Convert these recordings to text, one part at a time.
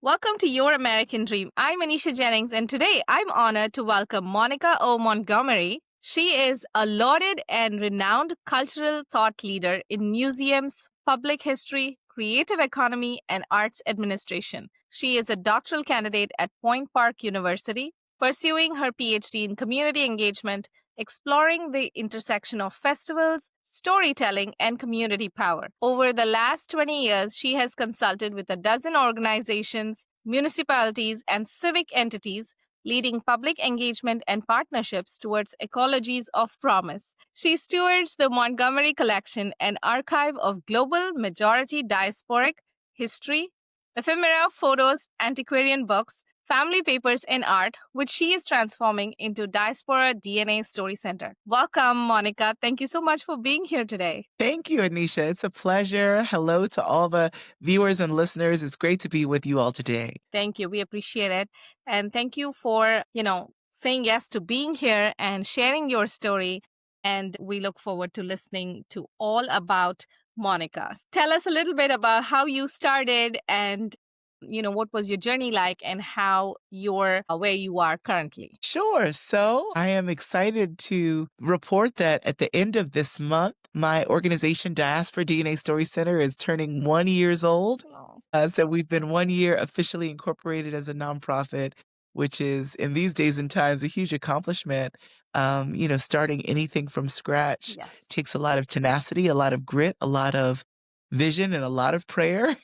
Welcome to Your American Dream. I'm Anisha Jennings, and today I'm honored to welcome Monica O. Montgomery. She is a lauded and renowned cultural thought leader in museums, public history, creative economy, and arts administration. She is a doctoral candidate at Point Park University, pursuing her PhD in community engagement, exploring the intersection of festivals, storytelling, and community power. Over the last 20 years, she has consulted with a dozen organizations, municipalities, and civic entities, leading public engagement and partnerships towards Ecologies of Promise. She stewards the Montgomery Collection, an archive of global majority diasporic history, ephemera, photos, antiquarian books, family papers, and art, which she is transforming into Diaspora DNA Story Center. Welcome, Monica. Thank you so much for being here today. Thank you, Anisha. It's a pleasure. Hello to all the viewers and listeners. It's great to be with you all today. Thank you. We appreciate it. And thank you for, saying yes to being here and sharing your story. And we look forward to listening to all about Monica. Tell us a little bit about how you started and what was your journey like and how you're where you are currently. Sure. So I am excited to report that at the end of this month, my organization, Diaspora DNA Story Center, is turning 1 year old. So we've been 1 year officially incorporated as a nonprofit, which is in these days and times a huge accomplishment. Starting anything from scratch takes a lot of tenacity, a lot of grit, a lot of vision, and a lot of prayer.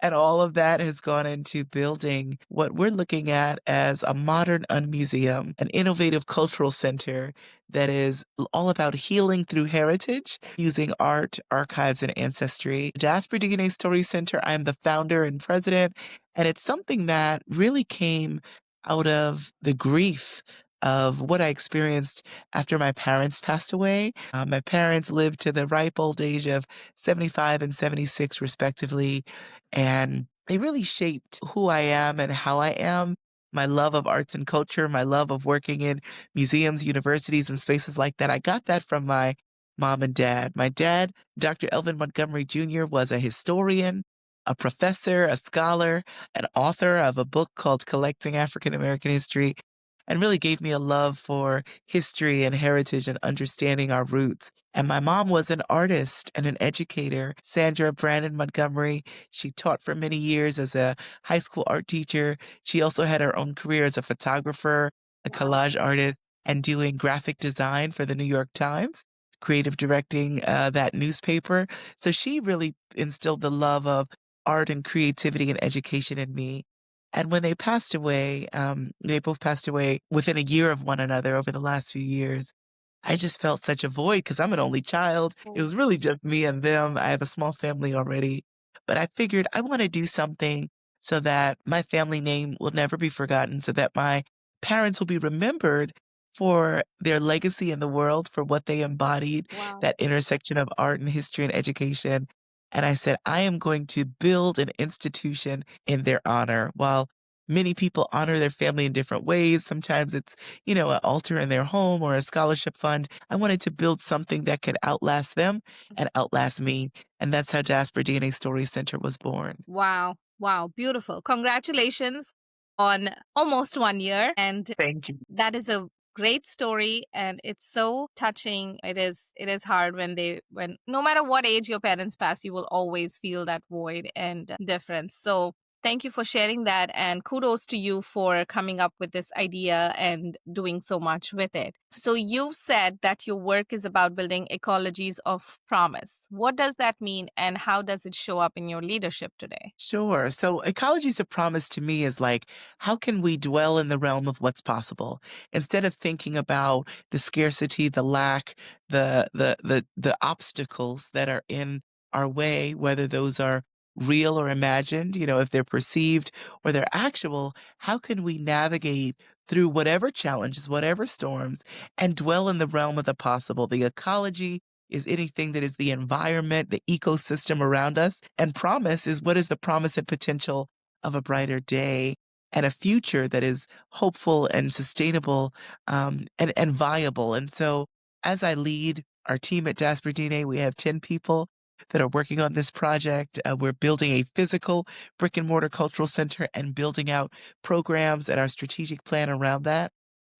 And all of that has gone into building what we're looking at as a modern museum, an innovative cultural center that is all about healing through heritage using art, archives, and ancestry. Diaspora DNA Story Center, I'm the founder and president, and it's something that really came out of the grief of what I experienced after my parents passed away. My parents lived to the ripe old age of 75 and 76, respectively, and they really shaped who I am and how I am. My love of arts and culture, my love of working in museums, universities, and spaces like that. I got that from my mom and dad. My dad, Dr. Elvin Montgomery Jr., was a historian, a professor, a scholar, an author of a book called Collecting African American History, and really gave me a love for history and heritage and understanding our roots. And my mom was an artist and an educator, Sandra Brandon Montgomery. She taught for many years as a high school art teacher. She also had her own career as a photographer, a collage artist, and doing graphic design for the New York Times, creative directing that newspaper. So she really instilled the love of art and creativity and education in me. And when they both passed away within a year of one another over the last few years. I just felt such a void because I'm an only child. It was really just me and them. I have a small family already. But I figured I want to do something so that my family name will never be forgotten, so that my parents will be remembered for their legacy in the world, for what they embodied, that intersection of art and history and education. And I said, I am going to build an institution in their honor. While many people honor their family in different ways, sometimes it's, an altar in their home or a scholarship fund. I wanted to build something that could outlast them and outlast me. And that's how Diaspora DNA Story Center was born. Wow. Wow. Beautiful. Congratulations on almost 1 year. And Thank you. that is a great story, and it's so touching. It is hard when no matter what age your parents pass, you will always feel that void and difference. So thank you for sharing that, and kudos to you for coming up with this idea and doing so much with it. So you've said that your work is about building ecologies of promise. What does that mean, and how does it show up in your leadership today? Sure. So ecologies of promise to me is like, how can we dwell in the realm of what's possible instead of thinking about the scarcity, the lack, the obstacles that are in our way, whether those are real or imagined, if they're perceived or they're actual, how can we navigate through whatever challenges, whatever storms, and dwell in the realm of the possible? The ecology is anything that is the environment, the ecosystem around us. And promise is, what is the promise and potential of a brighter day and a future that is hopeful and sustainable and viable. And so as I lead our team at Diaspora DNA, we have 10 people. that are working on this project. We're building a physical brick and mortar cultural center and building out programs and our strategic plan around that.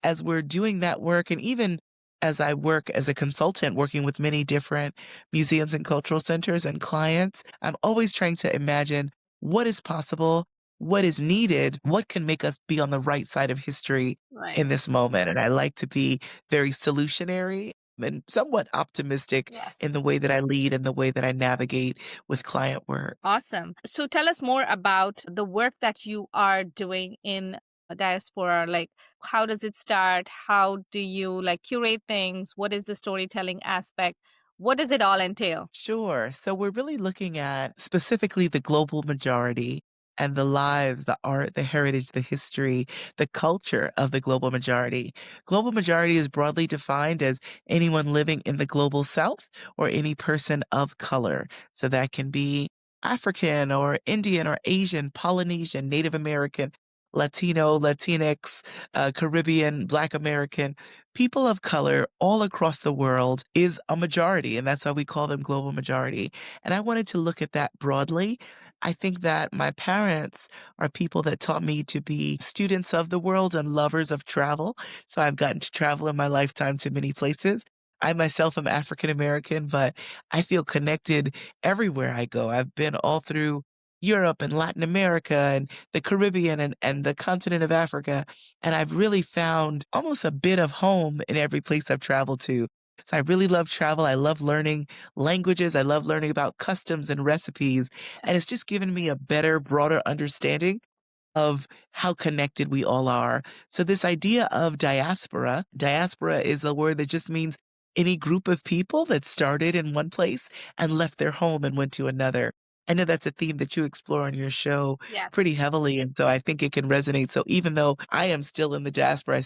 As we're doing that work, and even as I work as a consultant working with many different museums and cultural centers and clients, I'm always trying to imagine what is possible, what is needed, what can make us be on the right side of history Right. in this moment. And I like to be very solutionary and somewhat optimistic Yes. in the way that I lead and the way that I navigate with client work. Awesome. So tell us more about the work that you are doing in Diaspora. Like, how does it start? How do you like curate things? What is the storytelling aspect? What does it all entail? Sure. So we're really looking at specifically the global majority and the lives, the art, the heritage, the history, the culture of the global majority. Global majority is broadly defined as anyone living in the global south or any person of color. So that can be African or Indian or Asian, Polynesian, Native American, Latino, Latinx, Caribbean, Black American. People of color all across the world is a majority, and that's why we call them global majority. And I wanted to look at that broadly. I think that my parents are people that taught me to be students of the world and lovers of travel. So I've gotten to travel in my lifetime to many places. I myself am African American, but I feel connected everywhere I go. I've been all through Europe and Latin America and the Caribbean and the continent of Africa. And I've really found almost a bit of home in every place I've traveled to. So I really love travel. I love learning languages. I love learning about customs and recipes. And it's just given me a better, broader understanding of how connected we all are. So this idea of diaspora is a word that just means any group of people that started in one place and left their home and went to another. I know that's a theme that you explore on your show Yes. pretty heavily, and so I think it can resonate. So even though I am still in the diaspora,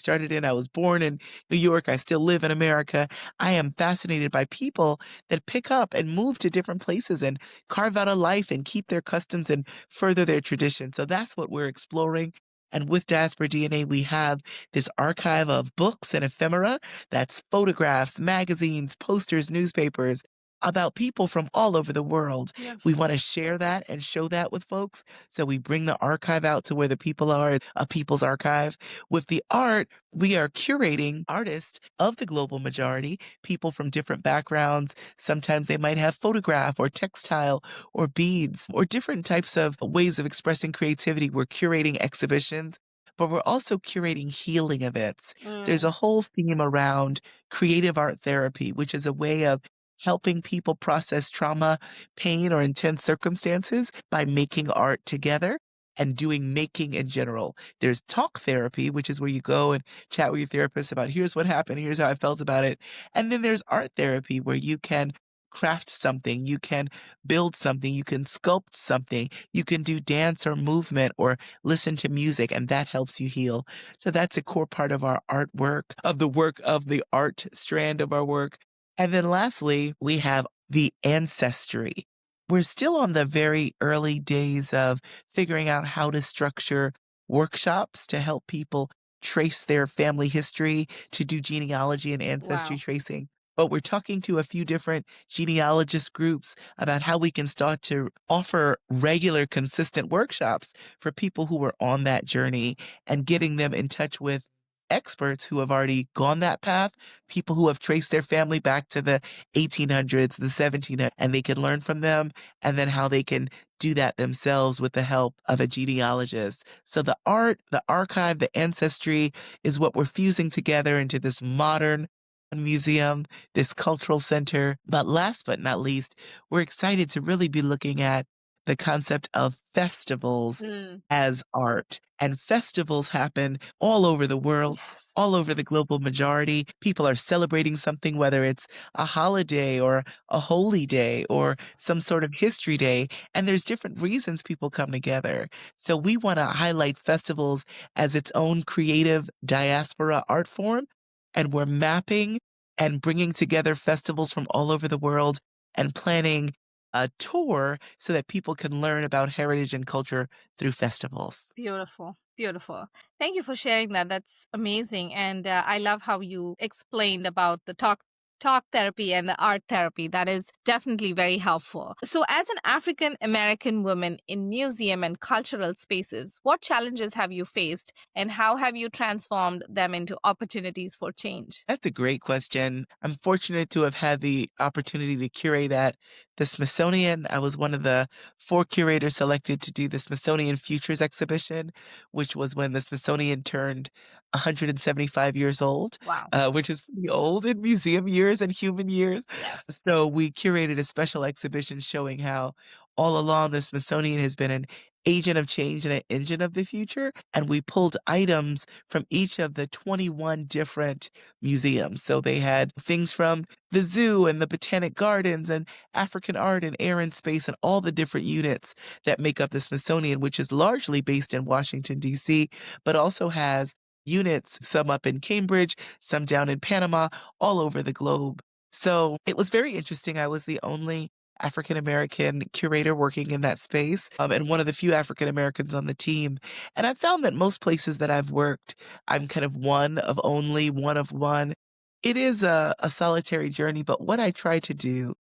I was born in New York, I still live in America, I am fascinated by people that pick up and move to different places and carve out a life and keep their customs and further their tradition. So that's what we're exploring. And with Diaspora DNA, we have this archive of books and ephemera that's photographs, magazines, posters, newspapers about people from all over the world. We want to share that and show that with folks. So we bring the archive out to where the people are, a people's archive. With the art, we are curating artists of the global majority, people from different backgrounds. Sometimes they might have photograph or textile or beads or different types of ways of expressing creativity. We're curating exhibitions, but we're also curating healing events. There's a whole theme around creative art therapy, which is a way of helping people process trauma, pain, or intense circumstances by making art together and doing making in general. There's talk therapy, which is where you go and chat with your therapist about here's what happened, here's how I felt about it. And then there's art therapy where you can craft something, you can build something, you can sculpt something, you can do dance or movement or listen to music, and that helps you heal. So that's a core part of our artwork, of the work of the art strand of our work. And then lastly, we have the ancestry. We're still on the very early days of figuring out how to structure workshops to help people trace their family history, to do genealogy and ancestry Wow. tracing. But we're talking to a few different genealogist groups about how we can start to offer regular, consistent workshops for people who are on that journey and getting them in touch with experts who have already gone that path, people who have traced their family back to the 1800s, the 1700s, and they can learn from them, and then how they can do that themselves with the help of a genealogist. So the art, the archive, the ancestry is what we're fusing together into this modern museum, this cultural center. But last but not least, we're excited to really be looking at the concept of festivals as art. And festivals happen all over the world, Yes. all over the global majority. People are celebrating something, whether it's a holiday or a holy day or some sort of history day. And there's different reasons people come together. So we want to highlight festivals as its own creative diaspora art form. And we're mapping and bringing together festivals from all over the world and planning a tour so that people can learn about heritage and culture through festivals. Beautiful. Beautiful. Thank you for sharing that. That's amazing. And I love how you explained about the talk talk therapy and the art therapy. That is definitely very helpful. So, as an African American woman in museum and cultural spaces, what challenges have you faced and how have you transformed them into opportunities for change? That's a great question. I'm fortunate to have had the opportunity to curate at the Smithsonian. I was one of the 4 curators selected to do the Smithsonian Futures exhibition, which was when the Smithsonian turned 175 years old, Wow. which is pretty old in museum years and human years. Yes. So we curated a special exhibition showing how all along the Smithsonian has been an agent of change and an engine of the future. And we pulled items from each of the 21 different museums. So they had things from the zoo and the botanic gardens and African art and air and space and all the different units that make up the Smithsonian, which is largely based in Washington, D.C., but also has units, some up in Cambridge, some down in Panama, all over the globe. So it was very interesting. I was the only African American curator working in that space, and one of the few African Americans on the team. And I've found that most places that I've worked, I'm kind of one of only, one of one. It is a solitary journey, but what I try to do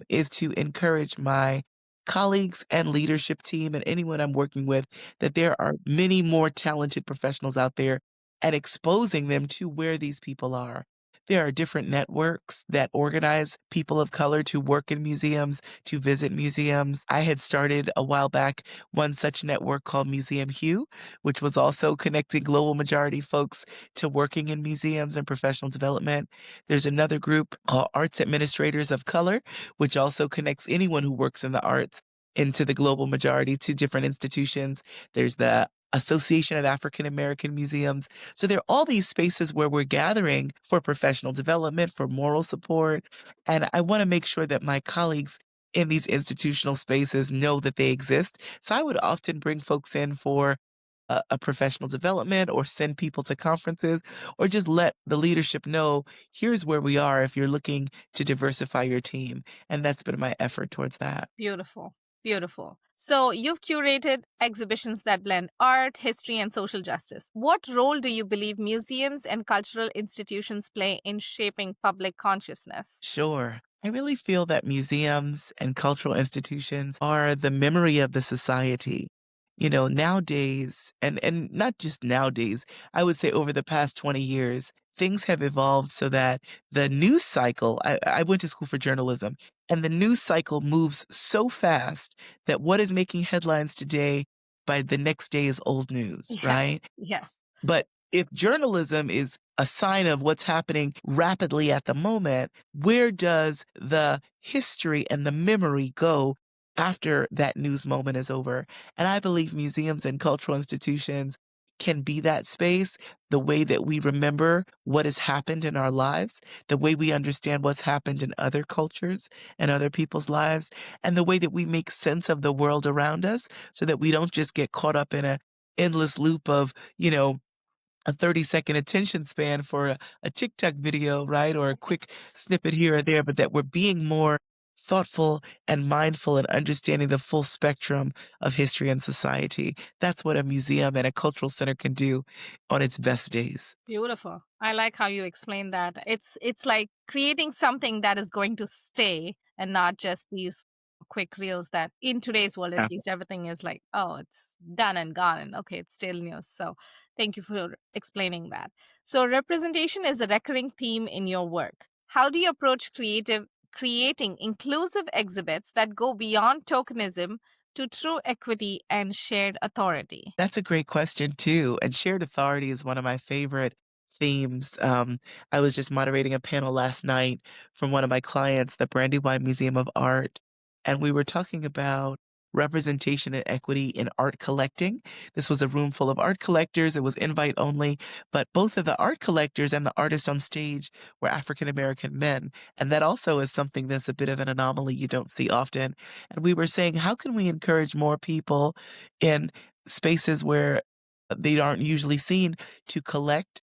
is to encourage my colleagues and leadership team and anyone I'm working with that there are many more talented professionals out there and exposing them to where these people are. There are different networks that organize people of color to work in museums, to visit museums. I had started a while back one such network called Museum Hue, which was also connecting global majority folks to working in museums and professional development. There's another group called Arts Administrators of Color, which also connects anyone who works in the arts into the global majority to different institutions. There's the Association of African American Museums. So there are all these spaces where we're gathering for professional development, for moral support. And I want to make sure that my colleagues in these institutional spaces know that they exist. So I would often bring folks in for a professional development or send people to conferences or just let the leadership know here's where we are if you're looking to diversify your team. And that's been my effort towards that. Beautiful. Beautiful. So, you've curated exhibitions that blend art, history, and social justice. What role do you believe museums and cultural institutions play in shaping public consciousness? Sure. I really feel that museums and cultural institutions are the memory of the society. You know, nowadays, and not just nowadays, I would say over the past 20 years, things have evolved so that the news cycle, I went to school for journalism, and the news cycle moves so fast that what is making headlines today by the next day is old news, Yes. right? Yes. But if journalism is a sign of what's happening rapidly at the moment, where does the history and the memory go after that news moment is over? And I believe museums and cultural institutions can be that space, the way that we remember what has happened in our lives, the way we understand what's happened in other cultures and other people's lives, and the way that we make sense of the world around us so that we don't just get caught up in a endless loop of, a 30-second attention span for a TikTok video, right? Or a quick snippet here or there, but that we're being more thoughtful and mindful and understanding the full spectrum of history and society. That's what a museum and a cultural center can do on its best days. Beautiful. I like how you explain that. It's like creating something that is going to stay and not just these quick reels that in today's world at Yeah. least everything is like, oh, it's done and gone and okay, it's still news. So thank you for explaining that. So representation is a recurring theme in your work. How do you approach creating inclusive exhibits that go beyond tokenism to true equity and shared authority? That's a great question too, and shared authority is one of my favorite themes. I was just moderating a panel last night from one of my clients, the Brandywine Museum of Art, and we were talking about representation and equity in art collecting. This was a room full of art collectors. It was invite only, but both of the art collectors and the artists on stage were African American men, and that also is something that's a bit of an anomaly you don't see often. And we were saying, how can we encourage more people in spaces where they aren't usually seen to collect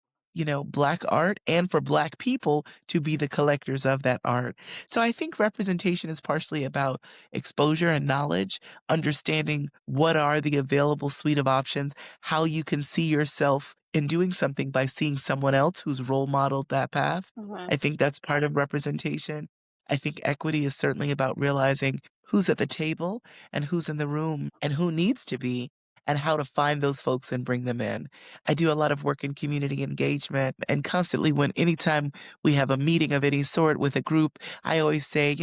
Black art and for Black people to be the collectors of that art. So I think representation is partially about exposure and knowledge, understanding what are the available suite of options, how you can see yourself in doing something by seeing someone else who's role modeled that path. I think that's part of representation. I think equity is certainly about realizing who's at the table and who's in the room and who needs to be and how to find those folks and bring them in. I do a lot of work in community engagement and constantly anytime we have a meeting of any sort with a group, I always say,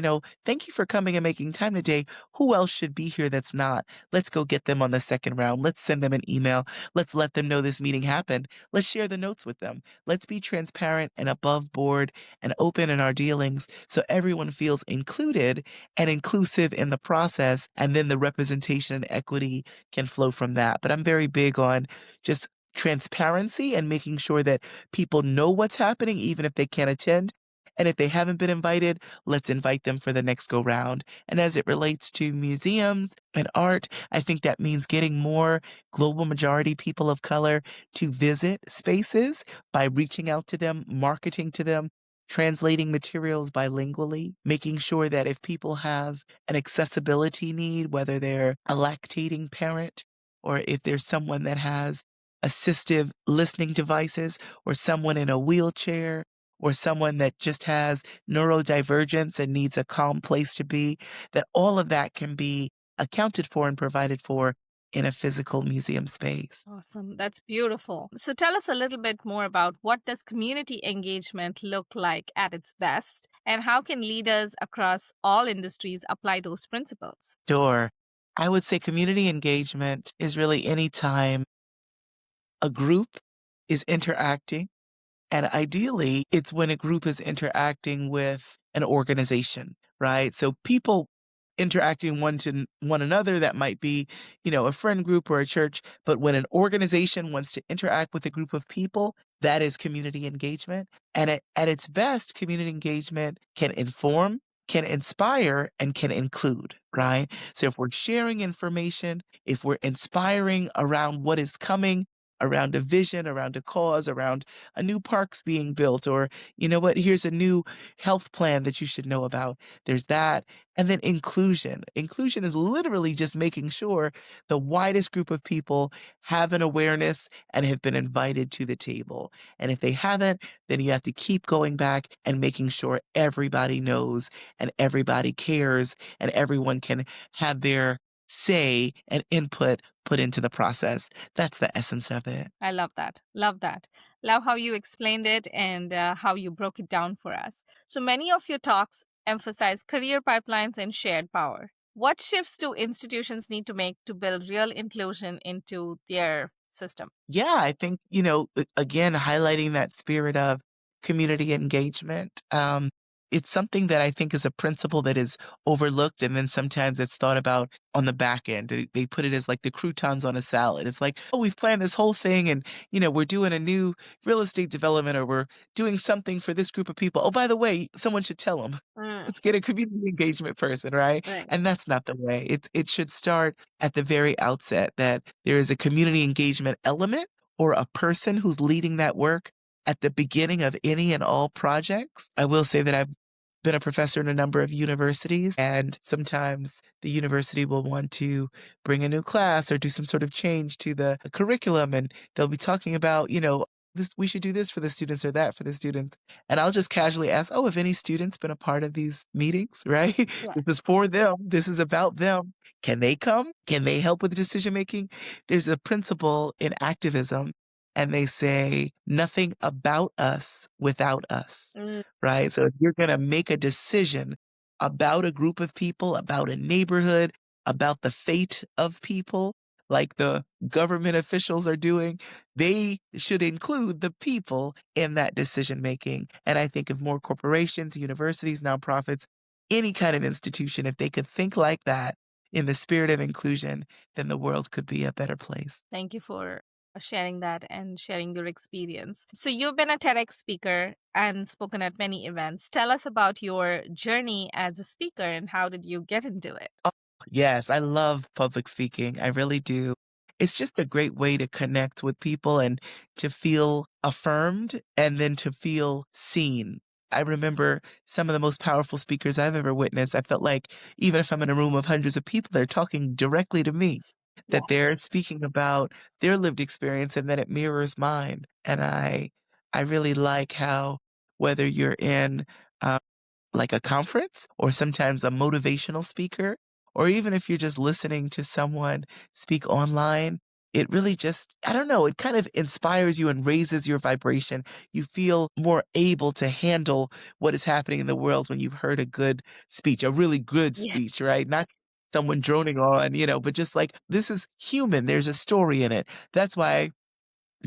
thank you for coming and making time today. Who else should be here that's not? Let's go get them on the second round. Let's send them an email. Let's let them know this meeting happened. Let's share the notes with them. Let's be transparent and above board and open in our dealings so everyone feels included and inclusive in the process. And then the representation and equity can flow from that. But I'm very big on just transparency and making sure that people know what's happening, even if they can't attend. And if they haven't been invited, let's invite them for the next go round. And as it relates to museums and art, I think that means getting more global majority people of color to visit spaces by reaching out to them, marketing to them, translating materials bilingually, making sure that if people have an accessibility need, whether they're a lactating parent or if there's someone that has assistive listening devices or someone in a wheelchair or someone that just has neurodivergence and needs a calm place to be, that all of that can be accounted for and provided for in a physical museum space. Awesome. That's beautiful. So tell us a little bit more about what does community engagement look like at its best and how can leaders across all industries apply those principles? Sure. I would say community engagement is really any time a group is interacting. And ideally, it's when a group is interacting with an organization, right? So people interacting one to one another, that might be, a friend group or a church. But when an organization wants to interact with a group of people, that is community engagement. And at its best, community engagement can inform, can inspire, and can include, right? So if we're sharing information, if we're inspiring around what is coming, around a vision, around a cause, around a new park being built, or here's a new health plan that you should know about. There's that. And then inclusion. Inclusion is literally just making sure the widest group of people have an awareness and have been invited to the table. And if they haven't, then you have to keep going back and making sure everybody knows and everybody cares and everyone can have their say and input put into the process. That's the essence of it. I love that. Love that. Love how you explained it and how you broke it down for us. So many of your talks emphasize career pipelines and shared power. What shifts do institutions need to make to build real inclusion into their system? Yeah, I think, again, highlighting that spirit of community engagement. It's something that I think is a principle that is overlooked, and then sometimes it's thought about on the back end. They put it as like the croutons on a salad. It's like, oh, we've planned this whole thing, and we're doing a new real estate development, or we're doing something for this group of people. Oh, by the way, someone should tell them. Let's get a community engagement person, right? Right. And that's not the way. It should start at the very outset that there is a community engagement element or a person who's leading that work at the beginning of any and all projects. I will say that I've been a professor in a number of universities, and sometimes the university will want to bring a new class or do some sort of change to the curriculum, and they'll be talking about, this, we should do this for the students or that for the students. And I'll just casually ask, oh, have any students been a part of these meetings, right? Yeah. This is for them. This is about them. Can they come? Can they help with the decision making? There's a principle in activism, and they say nothing about us without us, right? So if you're going to make a decision about a group of people, about a neighborhood, about the fate of people, like the government officials are doing, they should include the people in that decision making. And I think if more corporations, universities, nonprofits, any kind of institution, if they could think like that in the spirit of inclusion, then the world could be a better place. Thank you for sharing that and sharing your experience. So, you've been a TEDx speaker and spoken at many events. Tell us about your journey as a speaker and how did you get into it? Oh, yes, I love public speaking. I really do. it's just a great way to connect with people and to feel affirmed and then to feel seen. I remember some of the most powerful speakers I've ever witnessed. I felt like even if I'm in a room of hundreds of people, they're talking directly to me, Yeah. that they're speaking about their lived experience and that it mirrors mine. And I really like how whether you're in like a conference or sometimes a motivational speaker, or even if you're just listening to someone speak online, it really just, I don't know, it kind of inspires you and raises your vibration. You feel more able to handle what is happening in the world when you've heard a good speech, a really good Yeah. speech, right? Not someone droning on, but just like this is human. There's a story in it. That's why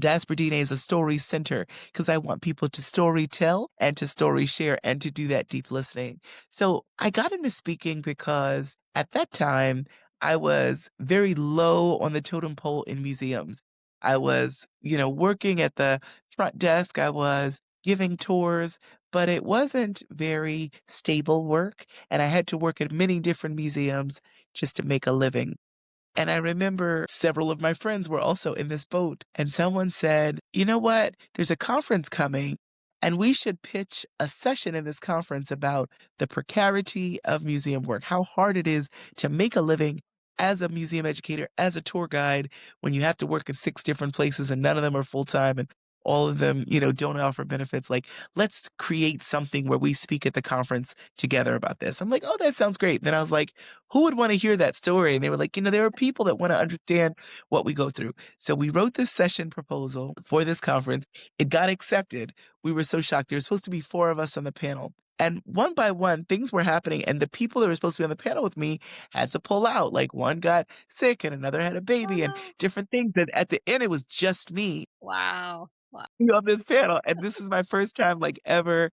Diaspora DNA is a story center because I want people to story tell and to story share and to do that deep listening. So I got into speaking because at that time I was very low on the totem pole in museums. I was, working at the front desk. I was giving tours, but it wasn't very stable work. And I had to work at many different museums just to make a living. And I remember several of my friends were also in this boat. And someone said, you know what? There's a conference coming, and we should pitch a session in this conference about the precarity of museum work, how hard it is to make a living as a museum educator, as a tour guide, when you have to work in 6 different places and none of them are full time and all of them, don't offer benefits. Like, let's create something where we speak at the conference together about this. I'm like, oh, that sounds great. Then I was like, who would want to hear that story? And they were like, there are people that want to understand what we go through. So we wrote this session proposal for this conference. It got accepted. We were so shocked. There were supposed to be 4 of us on the panel. And one by one, things were happening. And the people that were supposed to be on the panel with me had to pull out. Like one got sick and another had a baby and different things. And at the end, it was just me Wow. Wow. on this panel. And this is my first time like ever,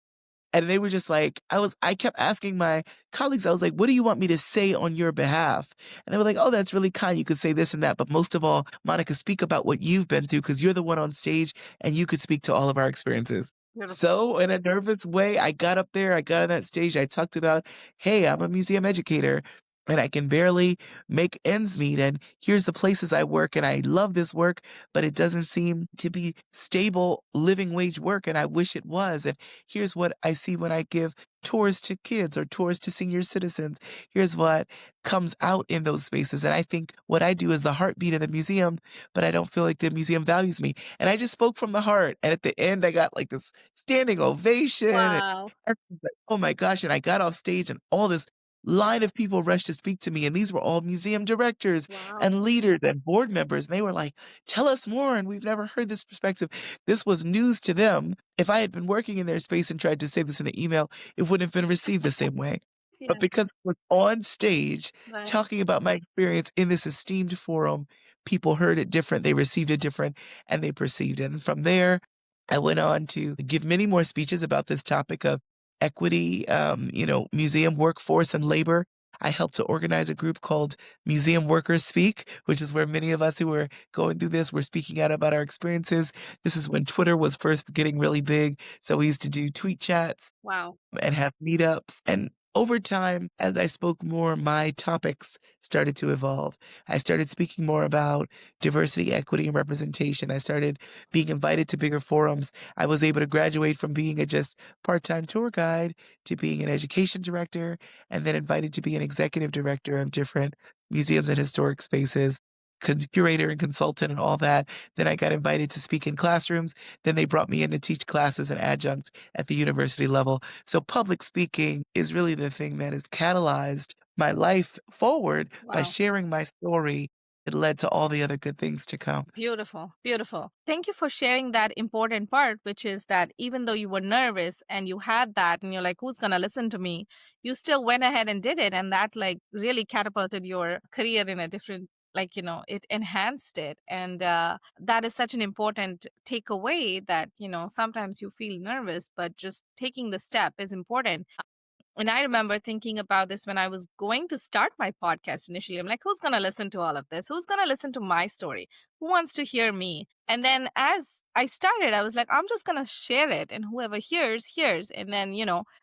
and they were just like, I kept asking my colleagues, I was like, what do you want me to say on your behalf? And they were like, oh, that's really kind. You could say this and that. But most of all, Monica, speak about what you've been through because you're the one on stage and you could speak to all of our experiences. Beautiful. So in a nervous way, I got up there, I got on that stage, I talked about, hey, I'm a museum educator and I can barely make ends meet. And here's the places I work and I love this work, but it doesn't seem to be stable living wage work. And I wish it was. And here's what I see when I give tours to kids or tours to senior citizens. Here's what comes out in those spaces. And I think what I do is the heartbeat of the museum, but I don't feel like the museum values me. And I just spoke from the heart. And at the end, I got like this standing ovation. Wow. And like, oh my gosh. And I got off stage and all this line of people rushed to speak to me. And these were all museum directors and leaders and board members. And they were like, tell us more. And we've never heard this perspective. This was news to them. If I had been working in their space and tried to say this in an email, it wouldn't have been received the same way. Yeah. But because I was on stage Right. talking about my experience in this esteemed forum, people heard it different, they received it different, and they perceived it. And from there, I went on to give many more speeches about this topic of equity, museum workforce and labor. I helped to organize a group called Museum Workers Speak, which is where many of us who were going through this were speaking out about our experiences. This is when Twitter was first getting really big. So we used to do tweet chats. Wow. And have meetups. And over time, as I spoke more, my topics started to evolve. I started speaking more about diversity, equity, and representation. I started being invited to bigger forums. I was able to graduate from being a just part-time tour guide to being an education director, and then invited to be an executive director of different museums and historic spaces, curator and consultant and all that. Then I got invited to speak in classrooms. Then they brought me in to teach classes and adjuncts at the university level. So public speaking is really the thing that has catalyzed my life forward by Wow. sharing my story. It led to all the other good things to come. Beautiful. Beautiful. Thank you for sharing that important part, which is that even though you were nervous and you had that and you're like, who's going to listen to me? You still went ahead and did it. And that like really catapulted your career in a different, it enhanced it. And that is such an important takeaway that, sometimes you feel nervous, but just taking the step is important. And I remember thinking about this when I was going to start my podcast initially. I'm like, who's going to listen to all of this? Who's going to listen to my story? Who wants to hear me? And then as I started, I was like, I'm just going to share it. And whoever hears, hears. And then,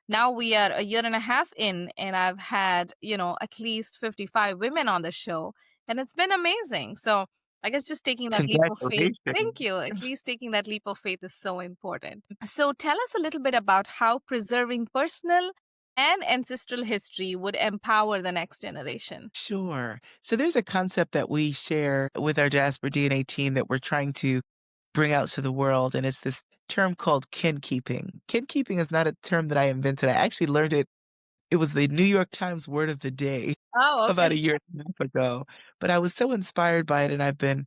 now we are a year and a half in, and I've had, at least 55 women on the show. And it's been amazing. So I guess just taking that leap of faith. Thank Congratulations. you. At least taking that leap of faith is so important. So tell us a little bit about how preserving personal and ancestral history would empower the next generation. Sure. So there's a concept that we share with our Diaspora DNA team that we're trying to bring out to the world, and it's this term called kin keeping. Kin keeping is not a term that I invented. I actually learned it. It was the New York Times word of the day Oh, about okay. a year and a half ago, but I was so inspired by it, and I've been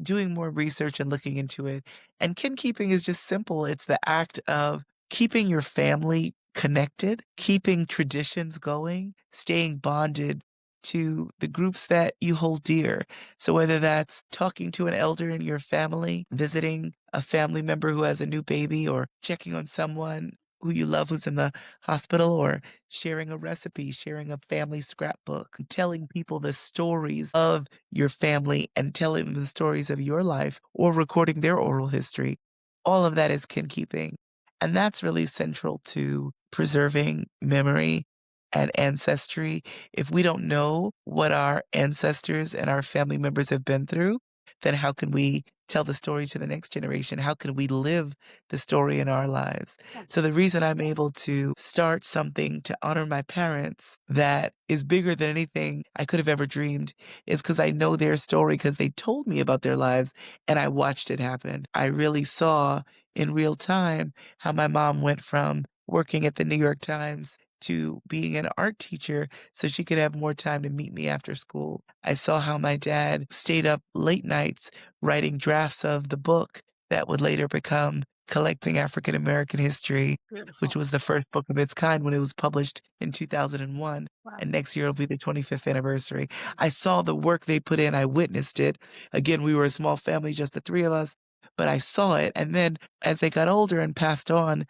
doing more research and looking into it. And kin keeping is just simple. It's the act of keeping your family connected, keeping traditions going, staying bonded to the groups that you hold dear. So whether that's talking to an elder in your family, visiting a family member who has a new baby, or checking on someone who you love who's in the hospital, or sharing a recipe, sharing a family scrapbook, telling people the stories of your family and telling them the stories of your life, or recording their oral history. All of that is kin keeping. And that's really central to preserving memory and ancestry. If we don't know what our ancestors and our family members have been through, then how can we tell the story to the next generation? How can we live the story in our lives? So the reason I'm able to start something to honor my parents that is bigger than anything I could have ever dreamed is because I know their story, because they told me about their lives and I watched it happen. I really saw in real time how my mom went from working at the New York Times to being an art teacher so she could have more time to meet me after school. I saw how my dad stayed up late nights writing drafts of the book that would later become Collecting African American History, which Beautiful. was the first book of its kind when it was published in 2001. Wow. And next year it'll be the 25th anniversary. I saw the work they put in. I witnessed it. Again, we were a small family, just the three of us, but I saw it. And then as they got older and passed on,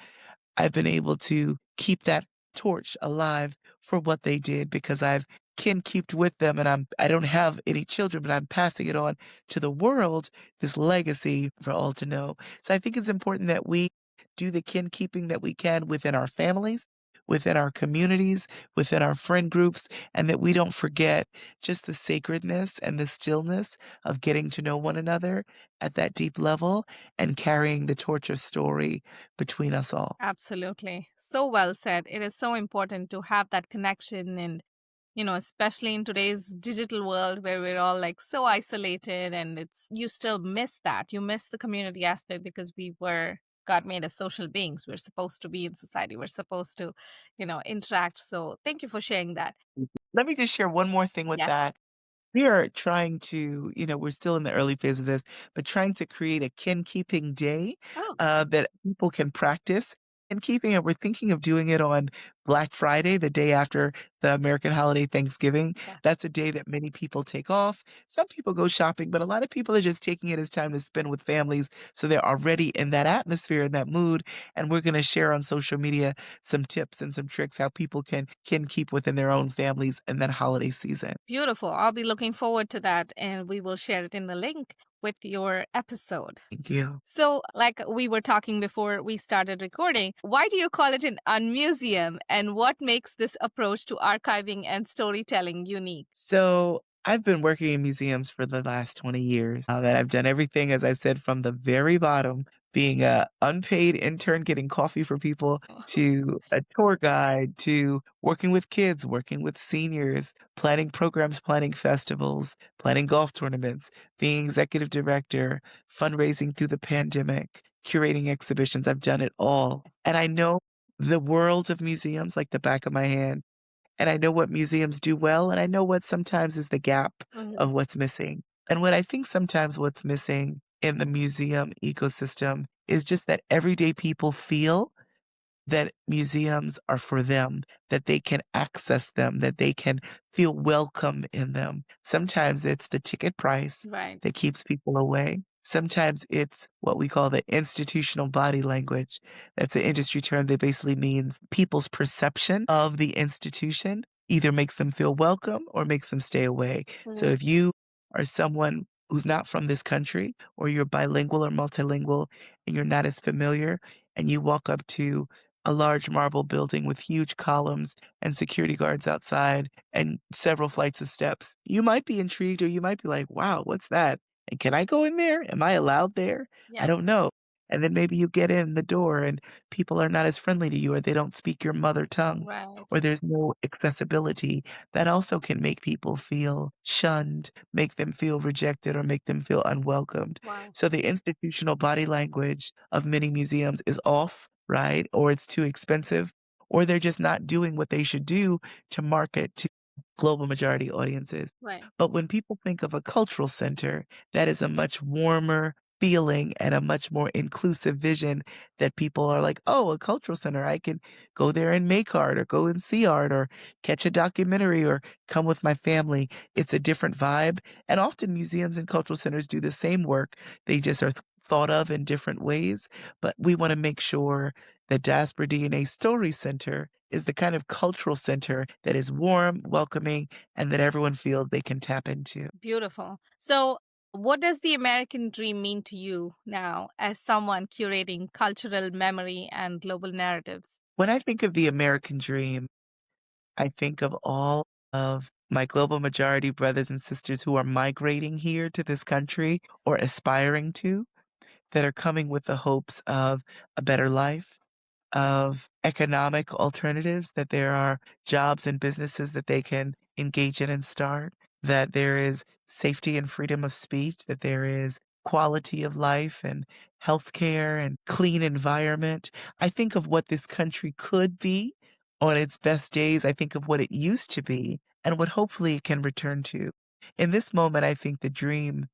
I've been able to keep that torch alive for what they did, because I've kin-keeped with them, and I don't have any children, but I'm passing it on to the world, this legacy for all to know. So I think it's important that we do the kin-keeping that we can within our families, within our communities, within our friend groups, and that we don't forget just the sacredness and the stillness of getting to know one another at that deep level and carrying the torch of story between us all. Absolutely. So well said. It is so important to have that connection and especially in today's digital world where we're all like so isolated and you still miss that. You miss the community aspect because God made us social beings. We're supposed to be in society. We're supposed to, interact. So thank you for sharing that. Let me just share one more thing with Yes. that. We are trying to, we're still in the early phase of this, but trying to create a kin-keeping day, Oh, that people can practice kin-keeping, and we're thinking of doing it on Black Friday, the day after the American holiday Thanksgiving. yeah. That's a day that many people take off. Some people go shopping, but a lot of people are just taking it as time to spend with families, so they're already in that atmosphere, in that mood, and we're gonna share on social media some tips and some tricks how people can kin-keep within their own families in that holiday season. Beautiful. I'll be looking forward to that and we will share it in the link with your episode. Thank you. So, like we were talking before we started recording, why do you call it an unmuseum and what makes this approach to archiving and storytelling unique? So I've been working in museums for the last 20 years. That I've done everything, as I said, from the very bottom, being a unpaid intern, getting coffee for people, to a tour guide, to working with kids, working with seniors, planning programs, planning festivals, planning golf tournaments, being executive director, fundraising through the pandemic, curating exhibitions. I've done it all. And I know the world of museums like the back of my hand, and I know what museums do well, and I know what sometimes is the gap Mhm. of what's missing. And what I think sometimes what's missing in the museum ecosystem is just that everyday people feel that museums are for them, that they can access them, that they can feel welcome in them. Sometimes it's the ticket price Right. that keeps people away. Sometimes it's what we call the institutional body language. That's an industry term that basically means people's perception of the institution either makes them feel welcome or makes them stay away. So Mhm. if you are someone who's not from this country, or you're bilingual or multilingual and you're not as familiar, and you walk up to a large marble building with huge columns and security guards outside and several flights of steps, you might be intrigued, or you might be like, wow, what's that? And can I go in there? Am I allowed there? I don't Yes. know. And then maybe you get in the door and people are not as friendly to you or they don't speak your mother tongue Right. or there's no accessibility. That also can make people feel shunned, make them feel rejected, or make them feel unwelcomed. Wow. So the institutional body language of many museums is off, right? Or it's too expensive, or they're just not doing what they should do to market to global majority audiences. Right. But when people think of a cultural center, that is a much warmer feeling and a much more inclusive vision that people are like, "Oh, a cultural center, I can go there and make art or go and see art or catch a documentary or come with my family." It's a different vibe, and often museums and cultural centers do the same work, they just are thought of in different ways, but we wanna make sure that Diaspora DNA Story Center is the kind of cultural center that is warm, welcoming, and that everyone feels they can tap into. Beautiful. So, what does the American dream mean to you now as someone curating cultural memory and global narratives? When I think of the American dream, I think of all of my global majority brothers and sisters who are migrating here to this country or aspiring to, that are coming with the hopes of a better life, of economic alternatives, that there are jobs and businesses that they can engage in and start, that there is safety and freedom of speech, that there is quality of life and healthcare and clean environment. I think of what this country could be on its best days. I think of what it used to be and what hopefully it can return to. In this moment, I think the dream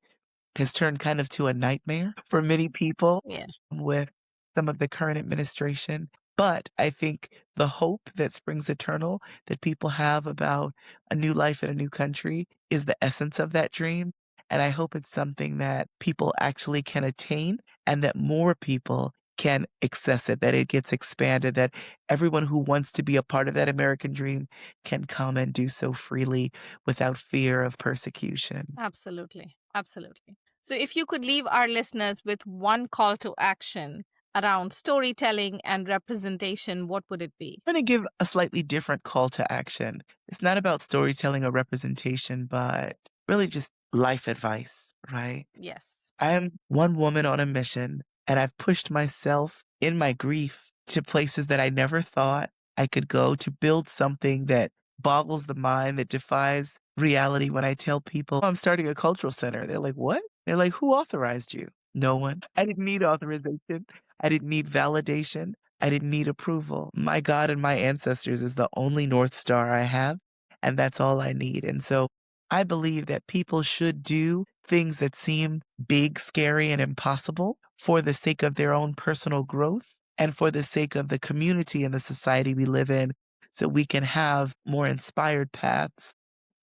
has turned kind of to a nightmare for many people Yeah. with some of the current administration. But I think the hope that springs eternal that people have about a new life in a new country is the essence of that dream. And I hope it's something that people actually can attain and that more people can access it, that it gets expanded, that everyone who wants to be a part of that American dream can come and do so freely without fear of persecution. Absolutely. Absolutely. So, if you could leave our listeners with one call to action around storytelling and representation, what would it be? I'm gonna give a slightly different call to action. It's not about storytelling or representation, but really just life advice, right? Yes. I am one woman on a mission, and I've pushed myself in my grief to places that I never thought I could go to build something that boggles the mind, that defies reality. When I tell people I'm starting a cultural center, they're like, "What?" They're like, "Who authorized you?" No one. I didn't need authorization. I didn't need validation. I didn't need approval. My God and my ancestors is the only North Star I have, and that's all I need. And so I believe that people should do things that seem big, scary, and impossible for the sake of their own personal growth and for the sake of the community and the society we live in so we can have more inspired paths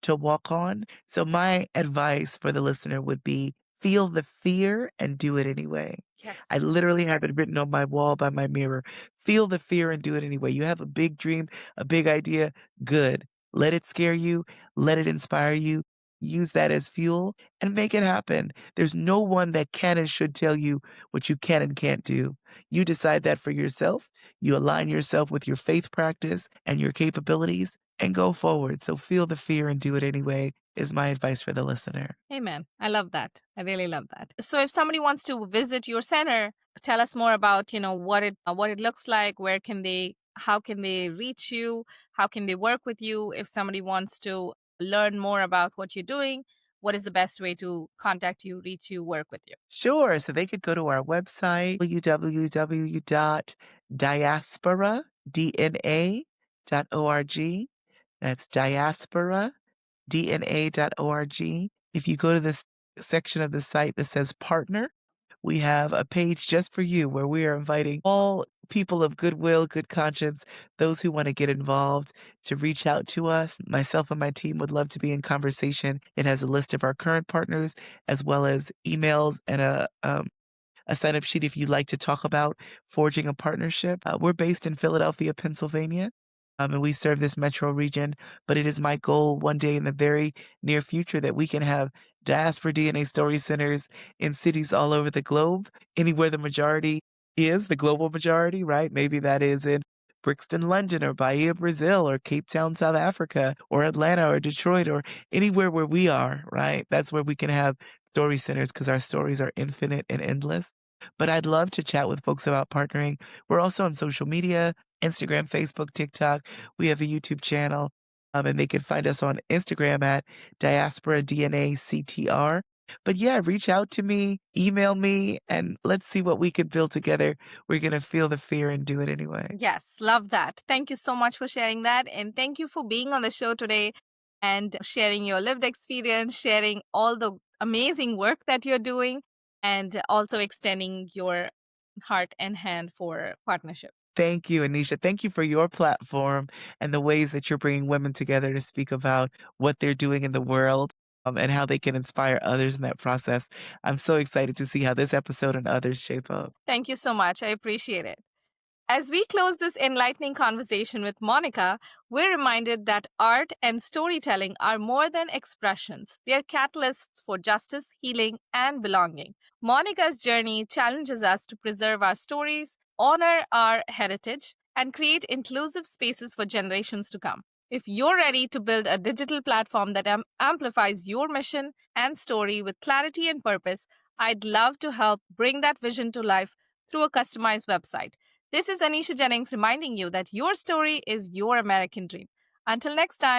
to walk on. So my advice for the listener would be feel the fear and do it anyway. Yes. I literally have it written on my wall by my mirror. Feel the fear and do it anyway. You have a big dream, a big idea, good. Let it scare you, let it inspire you. Use that as fuel and make it happen. There's no one that can and should tell you what you can and can't do. You decide that for yourself. You align yourself with your faith practice and your capabilities and go forward. So feel the fear and do it anyway is my advice for the listener. Amen. I love that. I really love that. So if somebody wants to visit your center, tell us more about, what it looks like, how can they reach you, how can they work with you if somebody wants to learn more about what you're doing, what is the best way to contact you, reach you, work with you? Sure. So they could go to our website, www.diasporadna.org. That's diasporadna.org. If you go to this section of the site that says partner, we have a page just for you where we are inviting all people of goodwill, good conscience, those who want to get involved to reach out to us. Myself and my team would love to be in conversation. It has a list of our current partners as well as emails and a sign-up sheet if you'd like to talk about forging a partnership. We're based in Philadelphia, Pennsylvania, and we serve this metro region, but it is my goal one day in the very near future that we can have Diaspora DNA Story Centers in cities all over the globe, anywhere the majority is, the global majority, right? Maybe that is in Brixton, London, or Bahia, Brazil, or Cape Town, South Africa, or Atlanta, or Detroit, or anywhere where we are, right? That's where we can have story centers because our stories are infinite and endless. But I'd love to chat with folks about partnering. We're also on social media, Instagram, Facebook, TikTok. We have a YouTube channel, and they can find us on Instagram at Diaspora DNA CTR. But yeah, reach out to me, email me, and let's see what we could build together. We're going to feel the fear and do it anyway. Yes, love that. Thank you so much for sharing that. And thank you for being on the show today and sharing your lived experience, sharing all the amazing work that you're doing, and also extending your heart and hand for partnership. Thank you, Anisha. Thank you for your platform and the ways that you're bringing women together to speak about what they're doing in the world, and how they can inspire others in that process. I'm so excited to see how this episode and others shape up. Thank you so much. I appreciate it. As we close this enlightening conversation with Monica, we're reminded that art and storytelling are more than expressions. They are catalysts for justice, healing, and belonging. Monica's journey challenges us to preserve our stories, honor our heritage, and create inclusive spaces for generations to come. If you're ready to build a digital platform that amplifies your mission and story with clarity and purpose, I'd love to help bring that vision to life through a customized website. This is Anisha Jennings reminding you that your story is your American dream. Until next time.